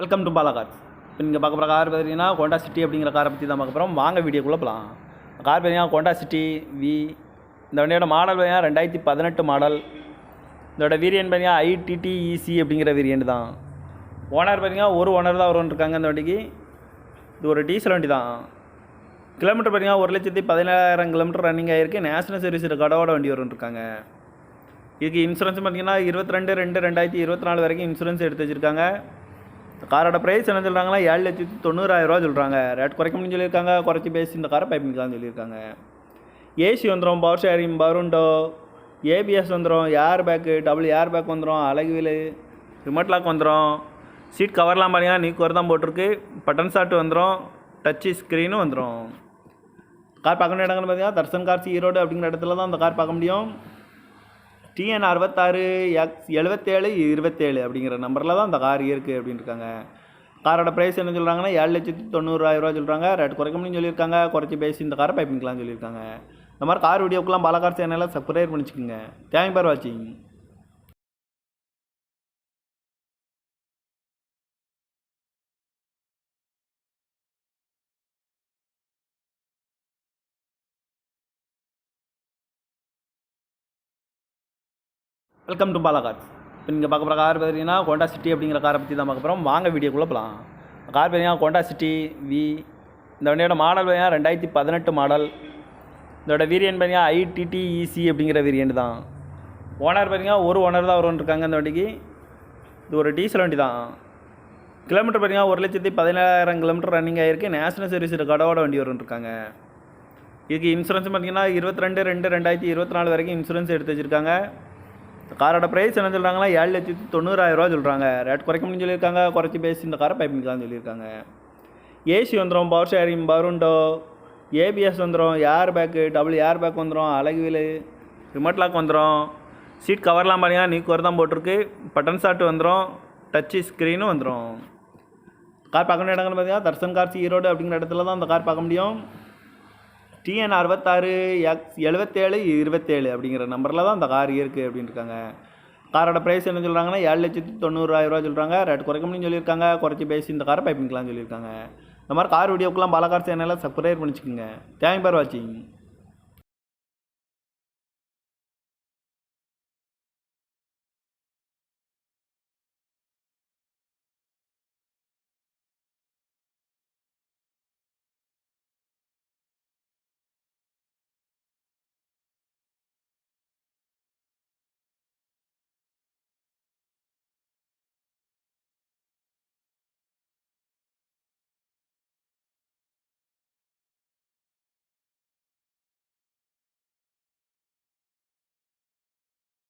Welcome to Bala cars. இப்போ நீங்கள் பார்க்க போகிற கார் பார்த்தீங்கன்னா ஹோண்டா சிட்டி அப்படிங்கிற காரை பற்றி தான் பார்க்க போகிறோம். வாங்க வீடியோக்குள்ளே போகலாம். கார் பார்த்தீங்கன்னா ஹோண்டா சிட்டி வி. இந்த வண்டியோட மாடல் பார்த்தீங்கன்னா 2018 மாடல். இதோட வேரியன்ட் பார்த்தீங்கன்னா ITT-EC அப்படிங்கிற வேரியன்ட் தான். ஓனர் பார்த்தீங்கன்னா ஒரு ஓனர் தான் வரும்னு இருக்காங்க. இந்த வண்டிக்கு இது ஒரு டீசல் வண்டி தான். கிலோமீட்டர் பார்த்தீங்கன்னா 1,17,000 கிலோமீட்டர் ரன்னிங் ஆகிருக்கு. நேஷனல் சர்வீஸ் ரெக்கார்டோட வண்டி வரும்னு இருக்காங்க. இதுக்கு இன்சூரன்ஸ் பார்த்தீங்கன்னா 22/2/2024 வரைக்கும் இன்சூரன்ஸ் எடுத்து வச்சுருக்காங்க. காரோட ப்ரைஸ் என்ன சொல்கிறாங்கன்னா 7,90,000 சொல்கிறாங்க. ரேட் குறைக்க முடியும்னு சொல்லியிருக்காங்க. குறைச்சி பேசி இந்த காரை பைப்பிங்கலாம்னு சொல்லியிருக்காங்க. ஏசி வந்துடும், பவர் ஷேரிங், பவருண்டோ, ABS வந்துடும், air bag, double air bag வந்துடும், அழகு வீலு, ரிமோட் லாக் வந்துடும். சீட் கவர்லாம் பார்த்தீங்கன்னா நீக்கு தான் போட்டிருக்கு. பட்டன் ஷாட் வந்துடும், டச்சு ஸ்க்ரீனும் வந்துடும். கார் பார்க்க வேண்டிய இடங்கள்னு பார்த்தீங்கன்னா தர்சன் கார்ஸ் ஈரோடு அப்படிங்கிற இடத்துல தான் அந்த கார் பார்க்க முடியும். TN 66X7727 அப்படிங்கிற நம்பரில் தான் அந்த கார் இருக்குது அப்படின்னு இருக்காங்க. காரோட ப்ரைஸ் என்ன சொல்கிறாங்கன்னா 7,90,000 சொல்கிறாங்க. ரேட் குறைக்க முடியும்னு சொல்லியிருக்காங்க. குறைச்சி பேசி இந்த காரை பைப்பிங்கலாம்னு சொல்லியிருக்காங்க. இந்த மாதிரி கார் வீடியோக்கெல்லாம் பாலா கார் சேனலில் சப்ஸ்கிரைப் பண்ணிச்சுக்கோங்க. தேங்க்யூ ஃபார் வாட்சிங். Welcome to Bala cars. இப்போ நீங்கள் பார்க்க போகிற கார் பார்த்தீங்கன்னா ஹோண்டா சிட்டி அப்படிங்கிற காரை பற்றி தான் பார்க்க போகிறோம். வாங்க வீடியோக்குள்ளே போகலாம். கார் பார்த்தீங்கன்னா ஹோண்டா சிட்டி வி. இந்த வண்டியோட மாடல் பார்த்தீங்கன்னா 2018 மாடல். இதோட வேரியன்ட் பார்த்தீங்கன்னா ITT-EC அப்படிங்கிற வேரியன்ட் தான். ஓனர் பார்த்தீங்கன்னா ஒரு ஓனர் தான் வரும்னு இருக்காங்க. இந்த வண்டிக்கு இது ஒரு டீசல் வண்டி தான். கிலோமீட்டர் பார்த்தீங்கன்னா 1,17,000 கிலோமீட்டர் ரன்னிங் ஆகிருக்கு. நேஷனல் சர்வீஸ் ரெக்கார்டோட வண்டி வரும்னு இருக்காங்க. இதுக்கு இன்சூரன்ஸ் பார்த்தீங்கன்னா 22/2/2024 வரைக்கும் இன்சூரன்ஸ் எடுத்து வச்சுருக்காங்க. காரோட ப்ரைஸ் என்ன சொல்கிறாங்கன்னா 7,90,000 சொல்கிறாங்க. ரேட் குறைக்க முடியும்னு சொல்லியிருக்காங்க. குறைச்சி பேசி இந்த காரை பைப்பிங்கலாம்னு சொல்லியிருக்காங்க. ஏசி வந்துடும், பவர் ஷேரிங், பவருண்டோ, ABS வந்துடும், air bag, double air bag வந்துடும், அழகு வீலு, ரிமோட் லாக் வந்துடும். சீட் கவர்லாம் பார்த்தீங்கன்னா நீக்கு தான் போட்டிருக்கு. பட்டன் ஷாட் வந்துடும், டச்சு ஸ்க்ரீனும் வந்துடும். கார் பார்க்க வேண்டிய இடங்கள்னு பார்த்தீங்கன்னா தர்சன் கார்ஸ் ஈரோடு அப்படிங்கிற இடத்துல தான் அந்த கார் பார்க்க முடியும். TN 66X7727 அப்படிங்கிற நம்பரில் தான் அந்த கார் இருக்குது அப்படின்னு இருக்காங்க. காரோட ப்ரைஸ் என்ன சொல்கிறாங்கன்னா 7,90,000 சொல்கிறாங்க. ரேட் குறைக்க முடியும்னு சொல்லியிருக்காங்க. குறைச்சி பேசி இந்த காரை பைப்பிங்கலாம்னு சொல்லியிருக்காங்க. இந்த மாதிரி கார் வீடியோக்கெல்லாம் பாலா கார் சேனலில் சப்ஸ்கிரைப் பண்ணிச்சுக்கோங்க. தேங்க்யூ ஃபார் வாட்சிங்.